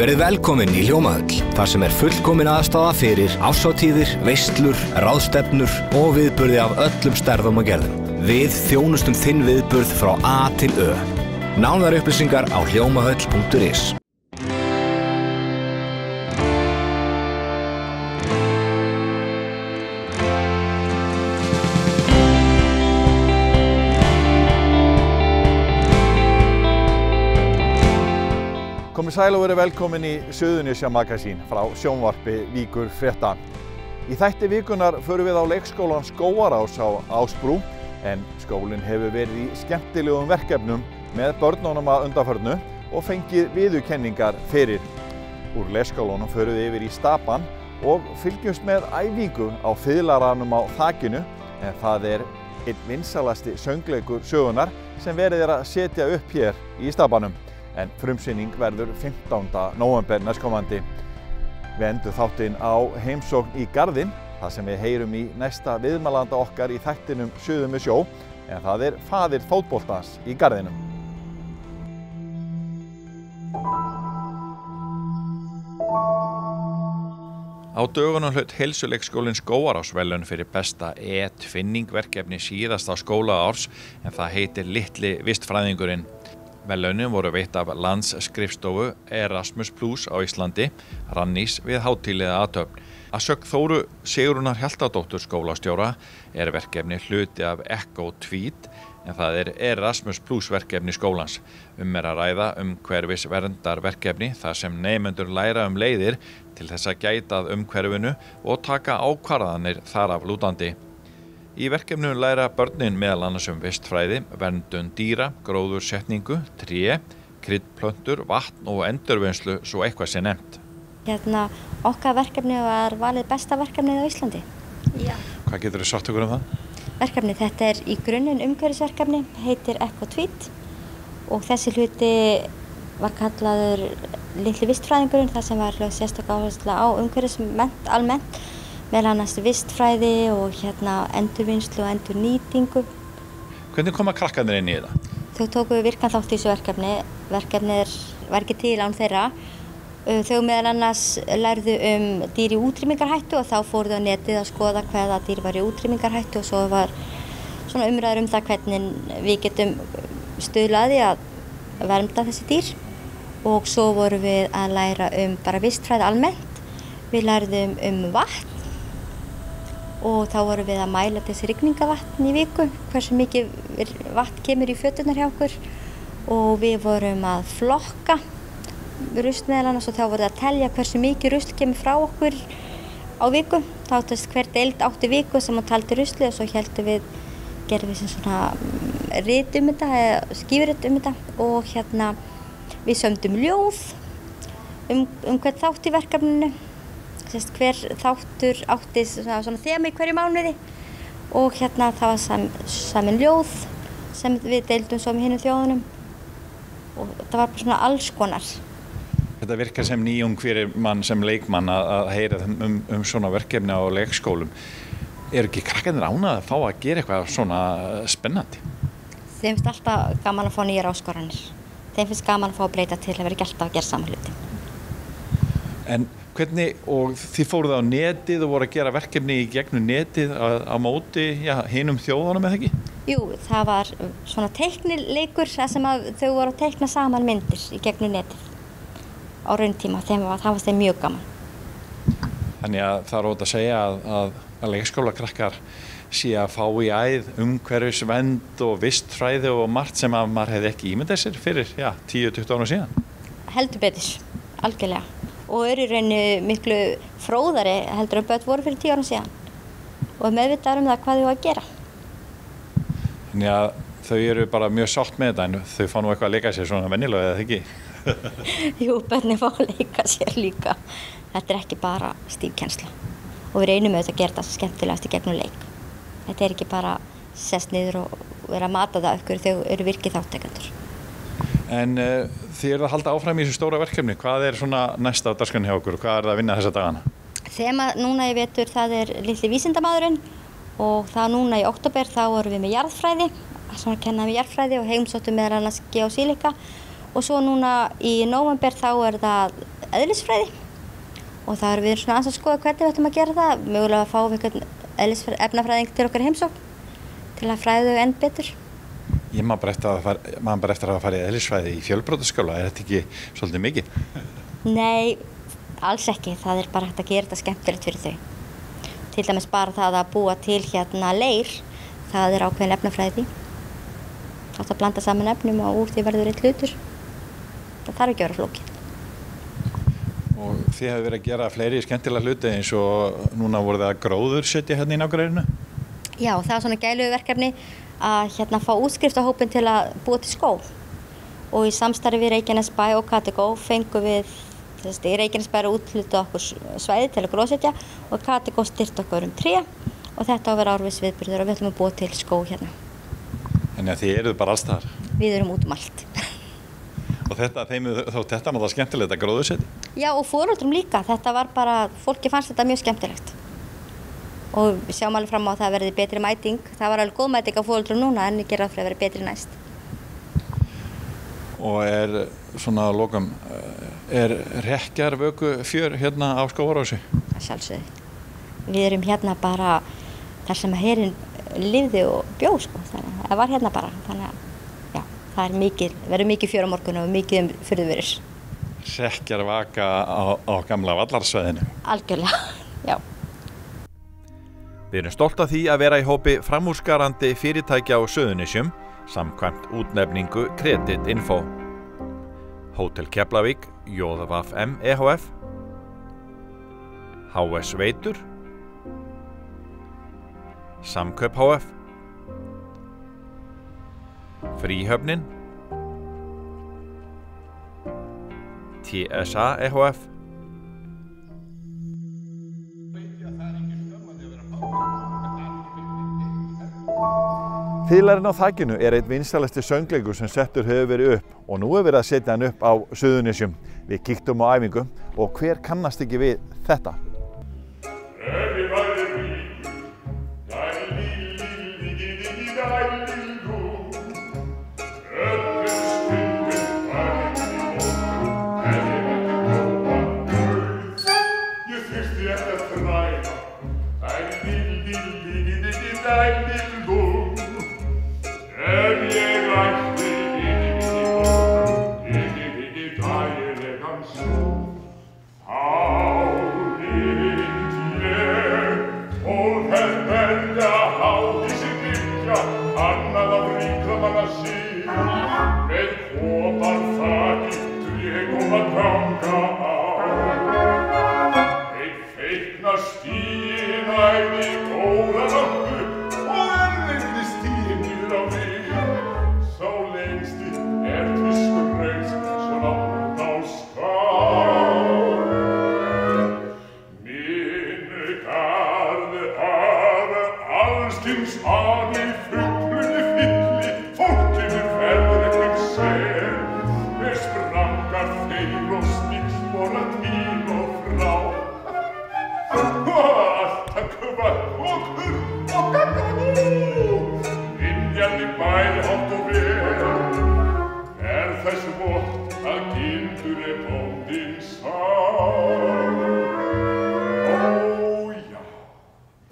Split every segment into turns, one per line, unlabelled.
Verið velkomin í Hljómahöll, þar sem fullkomin aðstaða fyrir árshátíðir, veislur, ráðstefnur og viðburði af öllum stærðum og gerðum. Við þjónustum þinn viðburð frá A til Ö. Nánari upplýsingar á hljómahöll.is.
Komið sæl og verið velkomin í Suðurnesja Magasín frá sjónvarpi Víkur Frétta. Í þætti vikunar förum við á leikskólan Skógarás á Ásbrú, en skólinn hefur verið í skemmtilegum verkefnum með börnunum að undanförnu og fengið viðurkenningar fyrir. Úr leikskólanum förum við yfir í Stapann og fylgjumst með æfingu á fiðlaranum á þakinu, en það einn vinsalasti söngleikur sögunnar sem verið að setja upp hér í Stapannum. En frumsýning verður 15. nóvember næstkomandi. Við endum þáttinn á heimsókn í Garðinn, þar sem við heyrum í næsta viðmælanda okkar í þættinum Suður með sjó, en það faðir fótboltans í Garðinum. Á dögunum hlaut Heilsuleikskólinn Skógarás verðlaun fyrir besta tvinningverkefni síðasta skólaárs, en það heitir Litli vistfræðingurinn. Verðlaunin voru veitt af landsskrifstofu Erasmus+ á Íslandi, Rannís, við hátíðlega athöfn. Að sögn Þóru Sigrúnar Hjaltadóttur skólastjóra verkefni hluti af Echo Tweet, en það Erasmus+ verkefni skólans. Að ræða umhverfisverndarverkefni þar sem nemendur læra leiðir til þess að gæta að umhverfinu og taka ákvarðanir þar af lútandi. Í verkefninu læra börnin meðal annars vistfræði, verndun dýra, gróðursetningu, tré, kryddplöntur, vatn og endurvinnslu, svo eitthvað sé nefnt.
Okkar verkefni var valið besta verkefnið á Íslandi. Já.
Hvað getur þið sagt okkur um það?
Verkefni, þetta í grunninn umhverfisverkefni, heitir Echo Tweet og þessi hluti var kallaður Litli vistfræðingurinn, þar sem var sérstök áhersla á umhverfismennt almennt, meðal annars vistfræði og endurvinnslu og endurnýtingu.
Hvernig koma krakkarnir inn í þetta?
Þau tóku virkan þátt í þessu verkefni. Verkefnið var ekki til án þeirra. Þau meðal annars lærðu dýr í útrýmingarhættu og þá fóru þau á netið að skoða hvaða dýr var í útrýmingarhættu og svo var svona umræður það hvernig við getum stuðlað að því að vernda þessi dýr. Og svo vorum við að læra bara vistfræði almennt. Við lærðum vatn og þá vorum við að mæla þessi rigningavatn í viku, hversu mikið vatn kemur í föturnar hjá okkur, og við vorum að flokka rusl meðal annars og þá vorum við að telja hversu mikið rusl kemur frá okkur á viku. Þá áttist hver deild átti viku sem taldi rusli og svo gerðum við svona rit þetta, skífurit þetta og við sömdum ljóð hvern þátt í verkefninu. Hver þáttur átti svona þema í hverju mánuði og það var samin ljóð sem við deildum svo með hinum þjóðunum og það var bara svona alls konar.
Þetta virkar sem nýjung fyrir mann sem leikmann að heyra svona verkefni á leikskólum. Ekki krakkarnir ánægðir að fá að gera eitthvað svona spennandi?
Þeim finnst alltaf gaman að fá nýjar áskoranir. Þeim finnst gaman að fá að breyta til að vera ekki alltaf að gera sama hluti.
En hvernig, og þið fóruð á netið og voru að gera verkefni í gegnum netið á móti hinum þjóðunum eða ekki?
Jú, það var svona teiknileikur sem þau voru að teikna saman myndir í gegnum netið á rauntíma. Það var þeim mjög gaman.
Þannig að það ótt að segja að leikskólakrakkar sé að fá í æð umhverfisvernd og vistfræði og margt sem að maður hefði ekki ímyndað sér fyrir 10-20 árum síðan.
Heldur betur, algjörlega. Og í rauninni miklu fróðari heldur börn voru fyrir 10 árum síðan og meðvitaðir það hvað þau á að gera.
Þannig að þau bara mjög sátt með þetta, en þau fá nú eitthvað að leika sér svona venjulega eða ekki?
Jú, börnin fá að leika sér líka. Þetta ekki bara stíf kennsla og við reynum auðvitað að gera þetta skemmtilegast í gegnum leik. Þetta ekki bara sest niður og vera að mata það ykkur, þau virkið þátttakendur.
En þið eruð að halda áfram í þessu stóra verkefni. Hvað svona næsta á dagskránni hjá okkur og hvað það að vinna þessa dagana?
Þema núna í vetur það Litli vísindamaðurinn og það núna í október þá vorum við með jarðfræði, svona kennaðum við jarðfræði og heimsóttum meðal annars geosílika og svo núna í nóvember þá það eðlisfræði og það erum við svona aðeins að skoða hvernig við ætlum að gera það, mögulega að fá einhvern efnafræðing til okkar í heimsókn til að fræða þau enn betur.
Ég man bara eftir að fara í eðlisfræði í fjölbrautaskóla, þetta ekki svolítið mikið?
Nei, alls ekki, það bara hægt að gera þetta skemmtilegt fyrir þau. Til dæmis bara það að búa til leir, það ákveðin efnafræði því. Það að blanda saman efnum og úr því verður einn hlutur. Það þarf ekki að vera flókið.
Og þið hefur verið að gera fleiri skemmtilega hluti eins og núna voruð það að gróðursetja hérna í nágrenninu? Já, það svona gælugu verkefni að fá útskriftarhópinn til að búa til skó. Og í samstarfi við Reykjanesbæ og Kategó fengum við, í Reykjanesbæ úthluta okkur svæði til að gróðsetja og Kategó styrkti okkur tré og þetta á að vera árviss viðburður og við ætlum að búa til skó hérna. Þannig að þið eruð bara alls staðar?
Við erum út allt.
Og þetta náttúrulega skemmtilegt að gróðursetja? Já, og foreldrum líka. Þetta var bara, fólki fannst þetta mjög skemmtilegt. Og við sjáum alveg fram á að það verði betri mæting. Það var alveg góð mæting á foreldrum núna en ég gera það fyrir að vera betri næst. Og svona að lokum, hrekkjarvöku fjör hérna á Skógarási? Það sjálfsögðu. Við erum hérna bara þar sem herinn lifði og bjó, sko. Það var hérna bara, þannig að já, það verður mikið fjör á morgun og mikið furðuverur. Hrekkjarvaka á gamla vallarsvæðinu? Algjörlega, já. Við erum stolt af því að vera í hópi framúrskarandi fyrirtækja á Suðurnesjum samkvæmt útnefningu Credit Info. Hótel Keflavík, JVM EHF, HS Veitur, Samkaup HF, Fríhöfnin, TSA EHF,
Fiðlarinn á þakinu einn vinsælasti söngleikur sem settur hefur verið upp og nú verið að setja hann upp á Suðurnesjum. Við kíktum á æfingu og hver kannast ekki við þetta?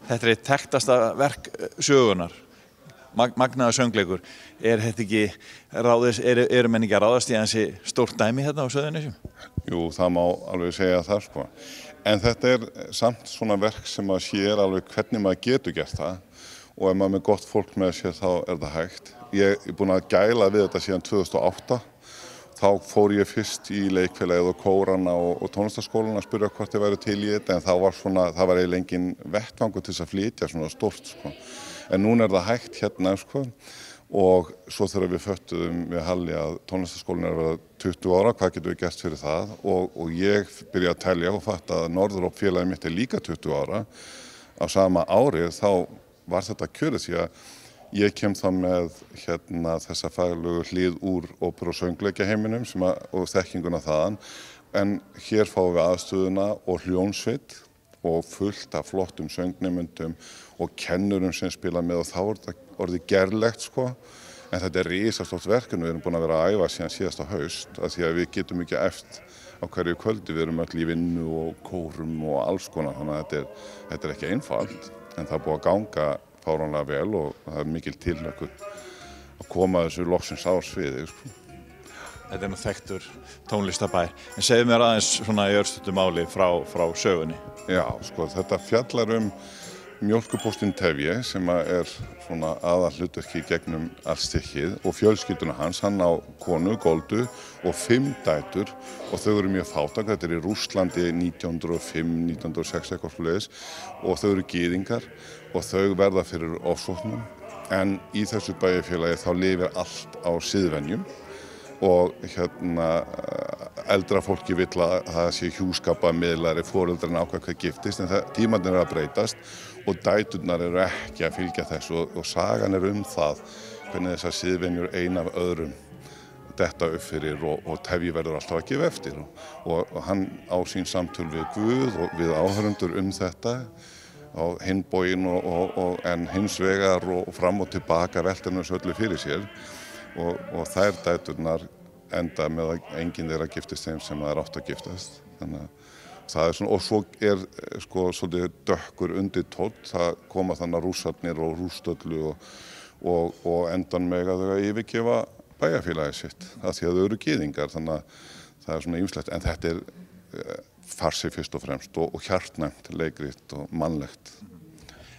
Þetta eitt þekktasta verk sögunar, magnaður söngleikur. Þetta ekki eru menn ekki að ráðast í ansi stórt dæmi hérna á Suðurnesjum?
Jú, það má alveg segja það, sko. En þetta samt svona verk sem að sér alveg hvernig maður getur gert það og ef maður með gott fólk með sér þá það hægt. Ég búinn að gæla við þetta síðan 2008. Þá fór ég fyrst í leikfélagið og kórana og tónlistarskólann að spyrja hvort ég væri til í þetta en það var eiginlega engin vettvangur til þess að flytja svona stórt, sko. En núna það hægt hérna, sko. Og svo þegar við föttuðum við Halli að tónlistarskólinn að vera 20 ára, hvað getum við gert fyrir það? Og ég byrjaði að telja og fatta að Norðuróp félagið mitt líka 20 ára. Á sama árið þá var þetta kjörið því að ég kem þá með þessa faglegu hlið úr óperu- og söngleikjaheiminum og þekkinguna þaðan. En hér fáum við aðstöðuna og hljómsveit og fullt af flottum söngnemyndum og kennurum sem spila með og þá þetta orðið gerlegt, sko. En þetta risastórt verkefni, við erum búin að vera að æfa síðan síðasta haust af því að við getum ekki á hverju kvöldi, við erum öll í vinnu og kórum og alls konar, þannig að þetta ekki einfalt, en það búið að ganga fáránlega vel og það mikil tilhlökkun að koma þessu loksins á sviðið, sko.
Þetta nú þekktur tónlistabær, en segðu mér aðeins svona í örstuttu máli frá sögunni.
Já, sko, þetta fjallar mjólkurpóstinn Tefje sem svona aðalhlutverki gegnum allt stykkið og fjölskylduna hans, hann á konu, Goldu og 5 dætur og þau eru mjög fátæk, þetta í Rússlandi 1905, 1906 eitthvað svoleiðis og þau eru gyðingar og þau verða fyrir ofsóknum en í þessu bæjarfélagi þá lifir allt á siðvenjum og eldra fólki vill að það sé hjúskapamiðlari, foreldrar ákveða hvað giftist en tímarnir að breytast og dæturnar eru ekki að fylgja þessu og sagan það hvernig þessar siðvenjur ein af öðrum detta upp fyrir og Tefji verður alltaf að gefa eftir og hann á sín samtöl við Guð og við áhorfendur þetta á hinn bóginn en hins vegar og fram og tilbaka veltir þessu öllu fyrir sér og þær dæturnar enda með að enginn þeirra giftist þeim sem það átt að giftast. Þannig að það svona, og svo sko svolítið dökkur undir tónn, það koma þannig Rússarnir og Rússdöllu og endan með að þau yfirgefa bæjarfélagið sitt, af því að þau eru gyðingar, þannig að það svona ýmislegt, en þetta farsi fyrst og fremst og hjartnæmt leikrit og mannlegt.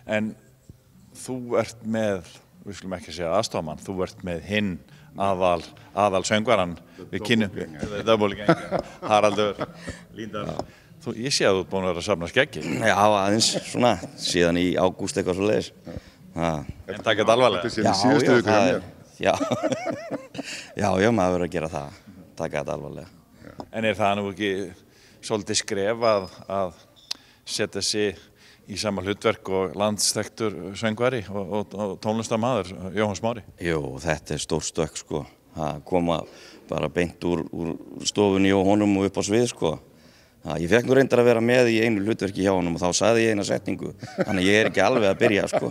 En þú ert með, við skulum ekki segja aðstofmann, þú ert með hinn aðal söngvaran við kynum, Haraldur Líndal. Ég sé að þú ert búin að vera að safna skeggi.
Já, aðeins svona, síðan í ágúst eitthvað svoleiðis.
En taka þetta
alvarlega? Já, maður verður að gera það, taka þetta alvarlega.
En það nú ekki svolítið skref að setja sig í sama hlutverk og landsþekktur söngvari og tónlistarmaður Jóhann Smári?
Jú, þetta stór stökk, sko. Það koma bara beint úr stofunni og honum og upp á svið, sko. Ég fekk nú reyndar að vera með í einu hlutverki hjá honum og þá sagði ég eina setningu, þannig að ég ekki alveg að byrja, sko.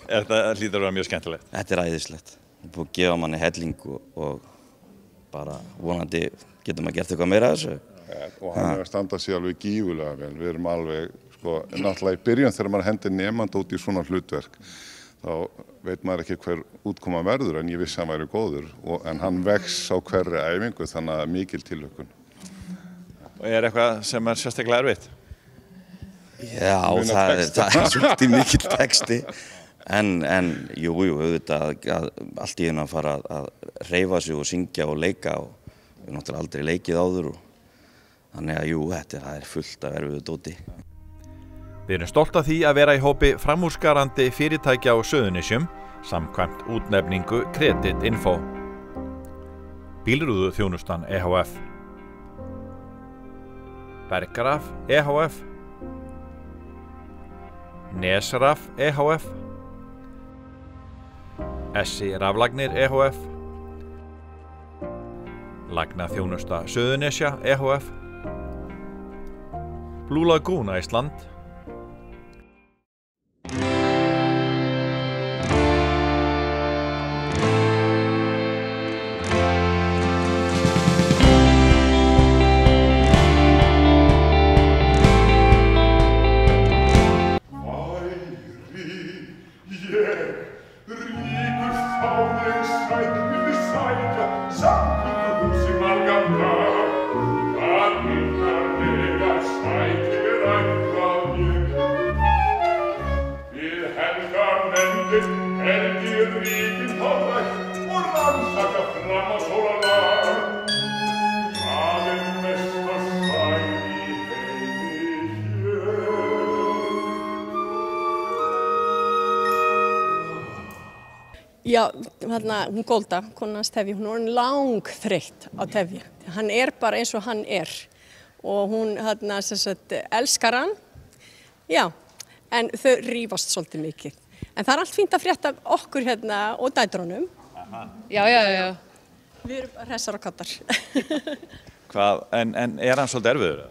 Þetta hlýtur að vera mjög skemmtilegt.
Þetta æðislegt. Það er búið að gefa manni helling og bara vonandi getur maður gert eitthvað meira af þessu.
Og hann að standa sig alveg gífulega vel. Við erum alveg, sko, náttúrulega í byrjun þegar maður hendir nemanda út í svona hlutverk, þá veit maður ekki hver útkoma verður, en ég vissi að hann væri góður, en hann vex á hverri æfingu, þannig að mikil tilhlökkun.
Og eitthvað sem sérstaklega erfitt?
Já, það svolítið mikill texti, en jú, auðvitað að allt í einu að fara að hreyfa sig og syngja og leika og við náttúrulega aldrei leikið áður og þannig að jú, það er fullt af erfiðu dóti.
Við erum stolt af því að vera í hópi framúrskarandi fyrirtækja á Suðurnesjum samkvæmt útnefningu Kredit Info. Bílrúðu þjónustan EHF, Bergraf EHF, Nesraf EHF, Essi Raflagnir EHF, Lagnaþjónusta Suðurnesja EHF, Blue Lagoon Ísland,
Já, hún Golda, konan hans Tefji, hún er orðin langþreytt á Tefji. Hann bara eins og hann og hún elskar hann, já, en þau rífast svolítið mikið. En það allt fínt að frétta okkur og dætrunum. Já. Við erum hressar og kattar.
En hann svolítið erfiður?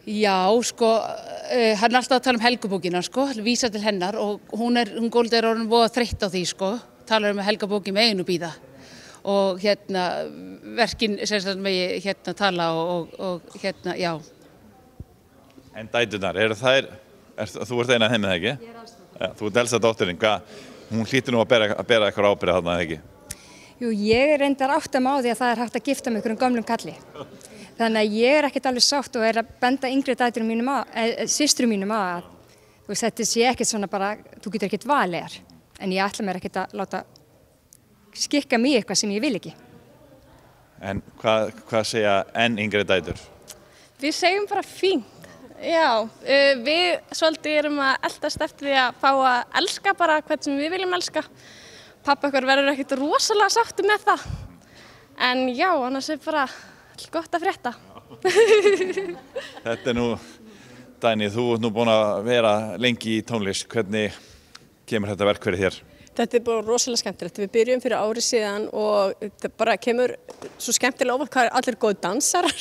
Já, sko, hann er alltaf að tala Helgubókina, sko, vísa til hennar og hún Golda orðin voða þreytt á því, sko, talar Helgubóki með einu bíða. og verkin sem megi tala og já.
En dæturnar, eru þær, þú ert eina af þeim eða ekki? Ég elsta. Ja, þú ert elsta dóttirin, hún hlýtur nú að bera eitthvað ábyrgð þarna eða ekki?
Jú, ég reyndar áttam á því að það hægt að gifta með einhverjum gömlum kalli. Þannig að ég ekkert alveg sátt og að benda yngri dæturum mínum systrum mínum að þetta sé ekkert svona bara, þú getur ekkert valið. En ég ætla mér ekkert að láta skikka mig eitthvað sem ég vil ekki.
En hvað segja enn yngri dætur?
Við segjum bara fínt. Já, við svolítið erum að eltast eftir því að fá að elska bara hvern sem við viljum elska. Pappa okkar verður ekkert rosalega sáttur með það. En já, annars bara gott að frétta.
Þetta nú, Dagný, þú ert nú búin að vera lengi í tónlist. Hvernig kemur þetta verk fyrir þér?
Þetta bara rosalega skemmtilegt. Við byrjum fyrir ári síðan og þetta bara kemur svo skemmtilega óvart hvað allir góð dansarar.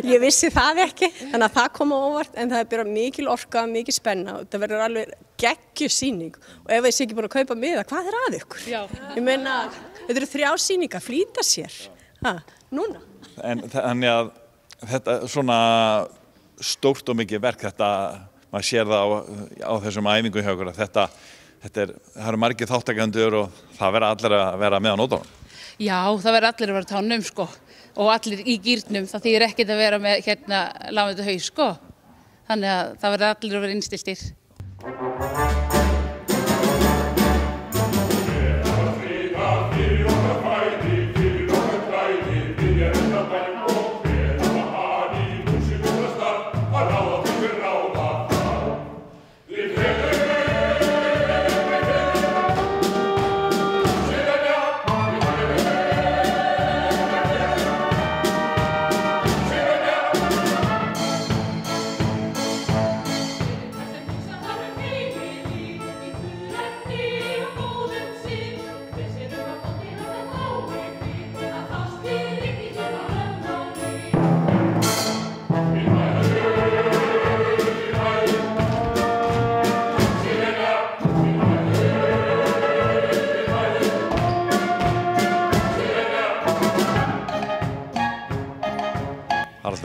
Ég vissi það ekki, þannig að það kom á óvart, en það bara mikil orka, mikil spenna og þetta verður alveg geggjusýning. Og ef ég sé ekki búin að kaupa miða, hvað að ykkur? Já. Ég meina, þetta eru 3 sýningar, flýta sér. Núna. En
þannig að þetta svona stórt og mikið verk, þetta, maður sér það á þessum æfingum hjá okkur, að það eru margir þáttakendur og það verða allir að vera með á nótunum.
Já, það verða allir að vera á tánum og allir í gírnum, það þýðir ekkert að vera með lafandi haus þannig að það verða allir að vera innstiltir.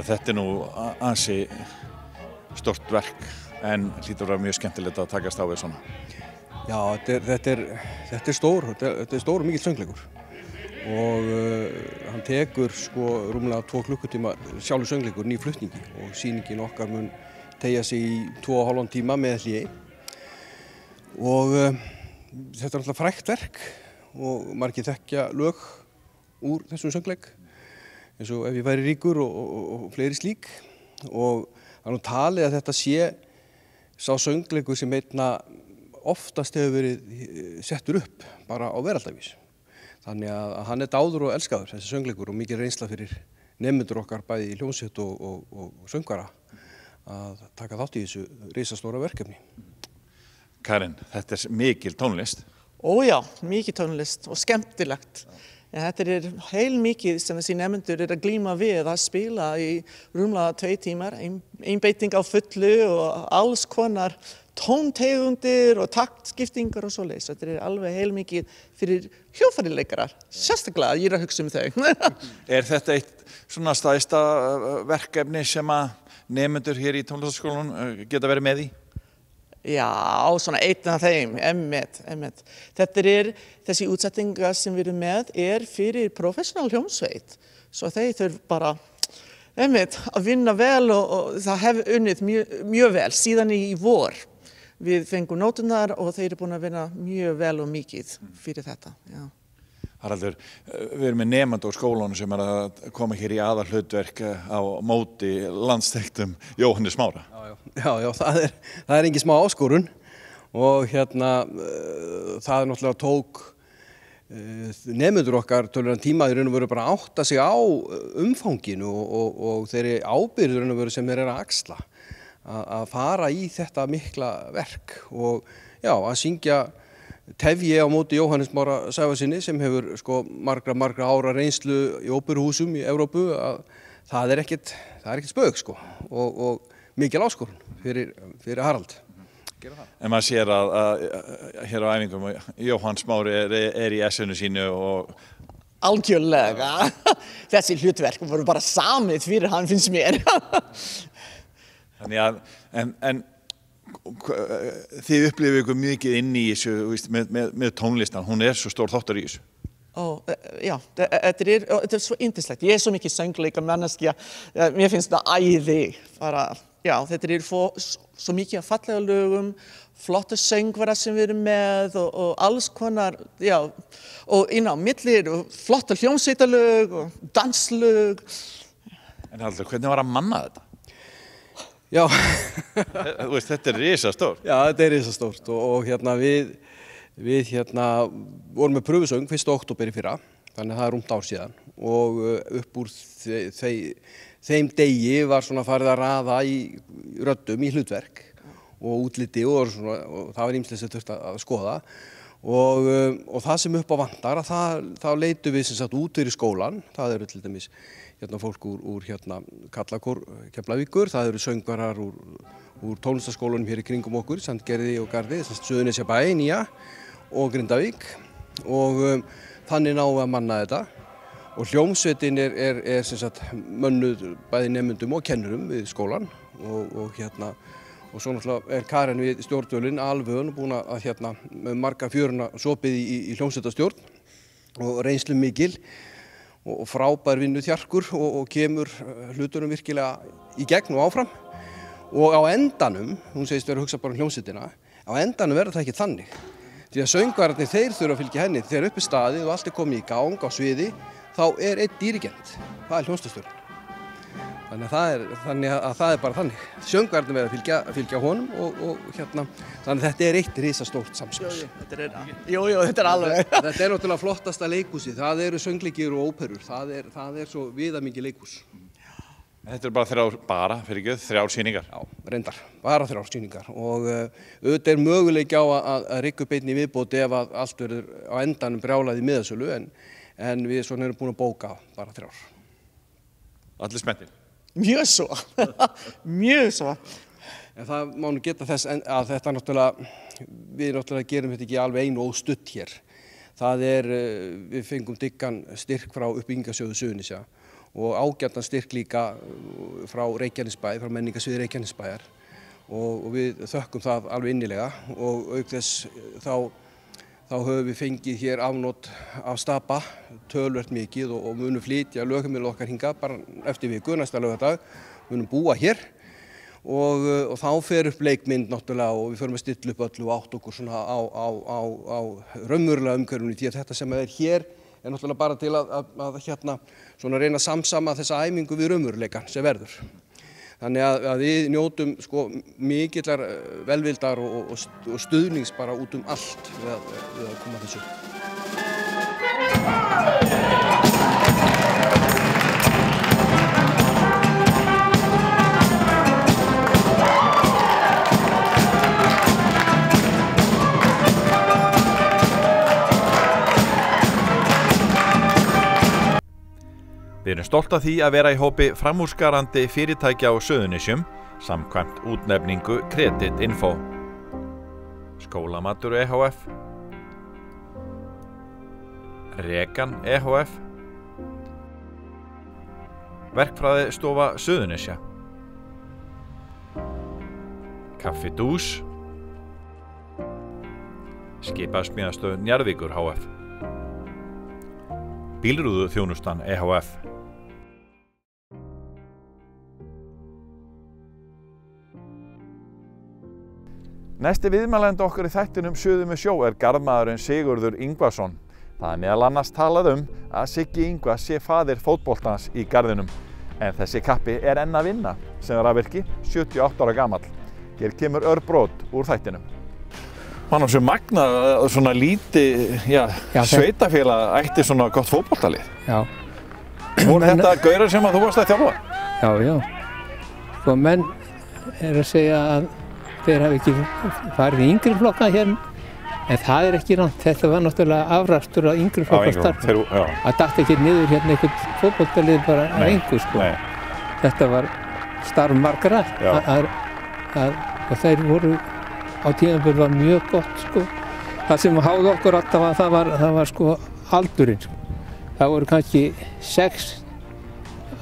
Þetta nú ansi stórt verk en hlýtur að vera mjög skemmtilegt að takast á við svona.
Já, þetta er stór og mikill söngleikur og hann tekur rúmlega 2 klukkutíma sjálfur söngleikurinn í flutningi og sýningin okkar mun teygja sig í 2,5 tíma með hléi og þetta er alltaf frægt verk og margir þekkja lög úr þessum söngleik. Eins og ef ég væri ríkur og fleiri slík og það er nú talið að þetta sé sá söngleikur sem einna oftast hefur verið settur upp bara á veraldavís. Þannig að hann er dáður og elskaður þessi söngleikur og mikið reynsla fyrir nemendur okkar bæði í hljómsveit og söngvara að taka þátt í þessu risastóra verkefni.
Karin, þetta er mikil tónlist.
Ó já, mikil tónlist og skemmtilegt. Ja, þetta er heilmikið sem þessi nemendur að glíma við að spila í rúmlega 2 tímar, einbeiting á fullu og alls konar tóntegundir og taktskiptingar og svoleiðis. Þetta er alveg heilmikið fyrir hljóðfæraleikarar, sérstaklega ég að hugsa þau.
Er þetta eitt svona stærsta verkefni sem að nemendur hér í tónlistarskólanum geta verið með í?
Já, svona einn af þeim, einmitt. Þetta þessi útsettingar sem við erum með fyrir professional hljómsveit. Svo þeir þurf bara að vinna vel og það hefur unnið mjög vel síðan í vor. Við fengum nótunar og þeir eru búin að vinna mjög vel og mikið fyrir þetta. Já.
Haraldur, við erum með nemendur á skólanum sem að koma hér í aðalhlutverk á móti landsþekktum Jóhannes Smára.
Já, það er engin smá áskorun og það náttúrulega tók nemendur okkar tölulegan tíma í raun og veru bara að átta sig á umfanginu og þeirri ábyrgð í raun og veru sem þeir eru að axla að fara í þetta mikla verk og já, að syngja tefji á móti Jóhannes Smára Sævarssyni sem hefur margra ára reynslu í óperuhúsum í Evrópu að það er ekkert spaug og mikil áskorun fyrir Harald.
En maður sér að hér á æfingum Jóhann Smári er í essinu sínu og
algjörlega. Þessi hlutverk voru bara samið fyrir hann, finnst mér.
Þannig að, en þið upplifið ykkur mikið inn í þessu, með tónlistan, hún svo stór þáttur í þessu.
Já, þetta svo yndislegt. Ég svo mikið söngleika manneskja, mér finnst það æði. Já, þetta svo mikið fallega lögum, flotta söngvara sem við erum með og alls konar, já, og millir flotta hljómsveitarlög og danslög.
En Halldór, hvernig var að manna þetta?
Já.
Þetta risastórt.
Já, þetta risastórt og við vorum með pröfusöng 1. október í fyrra, þannig að það rúmt ár síðan og upp úr þeim degi var svona farið að raða í röddum í hlutverk og útliti og það var ýmislegt sem þurfti að skoða og það sem upp á vantar þá leitum við sem sagt út fyrir skólan, það eru til dæmis fólk úr Kallakór Keflavíkur, það eru söngvarar úr tónlistarskólanum hér í kringum okkur, Sandgerði og Garði, Suðurnesjabæ, Nýja og Grindavík og þannig náum við að manna þetta og hljómsveitin er sem sagt mönnuð bæði nemendum og kennurum við skólan og svo náttúrulega Karen við stjórnvölinn alveg búin að með marga fjöruna sopið í hljómsveitarstjórn og reynslu mikil og frábær vinnuþjarkur og kemur hlutunum virkilega í gegn og áfram og á endanum, hún segist vera að hugsa bara hljómsveitina, á endanum verður það ekki þannig. Því að söngvararnir þeir þurfa að fylgja henni, þegar upp staðið og allt komið í gang á sviði, þá einn dirigent, það hljómsveitarstjórinn. Þannig að það bara þannig. Söngvararnir verða að fylgja honum og þannig að þetta eitt risastórt samspil.
Jú, þetta alveg.
Þetta náttúrulega flottasta leikhúsið, það eru söngleikir og óperur, það svo viðamikið leikhús.
Þetta bara þrjár sýningar?
Já, reyndar, bara 3 sýningar og auðvitað möguleiki á að rykka upp einni viðbót ef að allt verður á endanum brjálað í miðasölu en við erum búin að bóka bara 3.
Allir spenntir?
Mjög svo, mjög svo.
En það má nú geta þess að þetta við gerum þetta ekki alveg einu og stutt hér. Við fengum diggan styrk frá uppbyggingarsjóði Suðurnesja og ágætan styrk líka frá Reykjanesbæ, frá menningarsviði Reykjanesbæjar og við þökkum það alveg innilega og auk þess þá höfum við fengið hér afnot af Stapa töluvert mikið og munum flytja lögheimili okkar hingað bara eftir viku, næsta laugardag, munum búa hér og þá fer upp leikmynd náttúrulega og við förum að stilla upp öllu og átt okkur svona á raunverulega umhverfinu því að þetta sem hér náttúrulega bara til að svona reyna að samsama þessa æfingu við raunveruleikann sem verður. Þannig að við njótum mikillar velvildar og stuðnings bara út allt við að koma þessu.
Við erum stolt af því að vera í hópi framúrskarandi fyrirtækja á Suðurnesjum samkvæmt útnefningu Kreditinfo. Skólamatur EHF, Rekan EHF, Verkfræðistofa Suðurnesja, Kaffi Dús, Skipasmíðastöð Njarðvíkur HF, Bílrúðuþjónustan EHF.
Næsti viðmælandi okkar í þættinum Suður með sjó garðmaðurinn Sigurður Ingvarsson. Það meðal annars talað að Siggi Ingva sé faðir fótboltans í garðinum. En þessi kappi enn að vinna sem rafvirki 78 ára gamall. Hér kemur örbrot úr þættinum.
Man á svo magna svona lítið sveitafélag ætti svona gott fótboltalið.
Já.
Voru þetta gaurar sem að þú varst að þjálfa?
Já. Sko menn að segja að þeir hafi ekki farið í yngri flokka hér, en það ekki rangt. Þetta var náttúrulega afrakstur af yngri flokka starfi. Það datt ekki niður hérna einhvern fótboltalið bara að engu sko. Þetta var starf margra og þeir voru á tímabili var mjög gott sko. Það sem háði okkur alltaf það var sko aldurinn sko. það voru kannski 6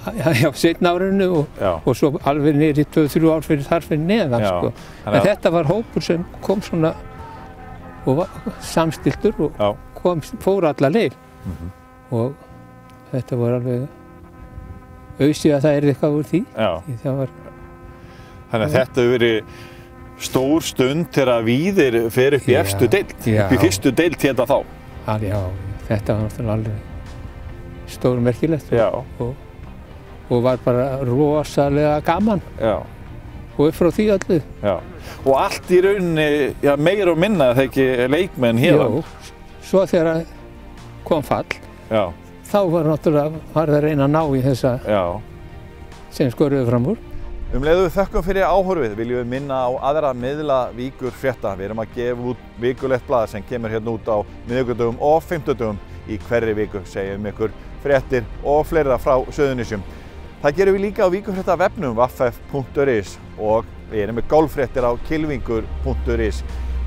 á seinna árinu og svo alveg niður í 2-3 ár fyrir þar fyrir neðan sko. En þetta var hópur sem kom svona og var samstilltur og fór alla leið og þetta var alveg auðsig að það eitthvað úr því.
Þannig að þetta hefur verið stór stund þegar Víðir fer upp í efstu deild, upp í fyrstu deild hérna þá.
Já, þetta var náttúrulega alveg stórmerkilegt og var bara rosalega gaman og upp frá því öllu.
Og allt í rauninni meira og minna þegar ekki leikmenn hérna.
Svo þegar kom fall, þá var náttúrulega það að reyna að ná í þessa sem skoruðu fram úr.
Leiðu við þökkum fyrir áhorfið viljum við minna á aðra miðla Víkurfrétta. Við erum að gefa út vikulegt blað sem kemur hérna út á miðvikudögum og fimmtudögum í hverri viku. Segjum ykkur fréttir og fleira frá Suðurnesjum. Það gerum við líka á Víkurfrétta vefnum vaff.is og við erum með golffréttir á kilvingur.is.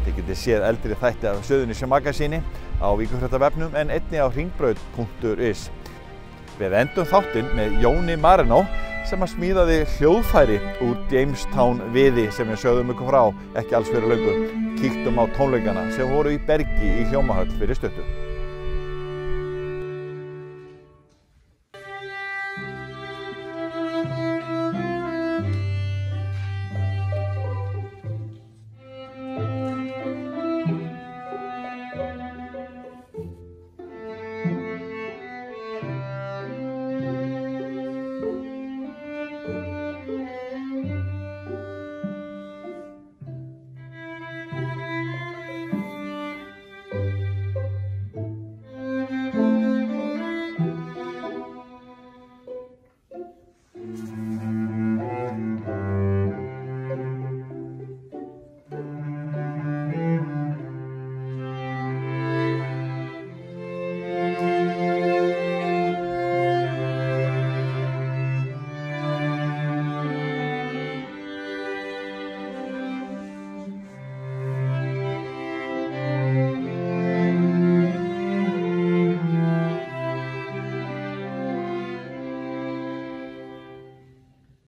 Þið getið séð eldri þætti af Suðurnesjum magasíni á Víkurfrétta vefnum en einnig á hringbraut.is. Við endum þáttinn með Jóni Marino sem að smíðaði hljóðfæri úr Jamestown viði sem við sögðum ykkur frá ekki alls fyrir löngu. Kíktum á tónleikana sem voru í Bergi í Hljómahöll fyrir stuttu.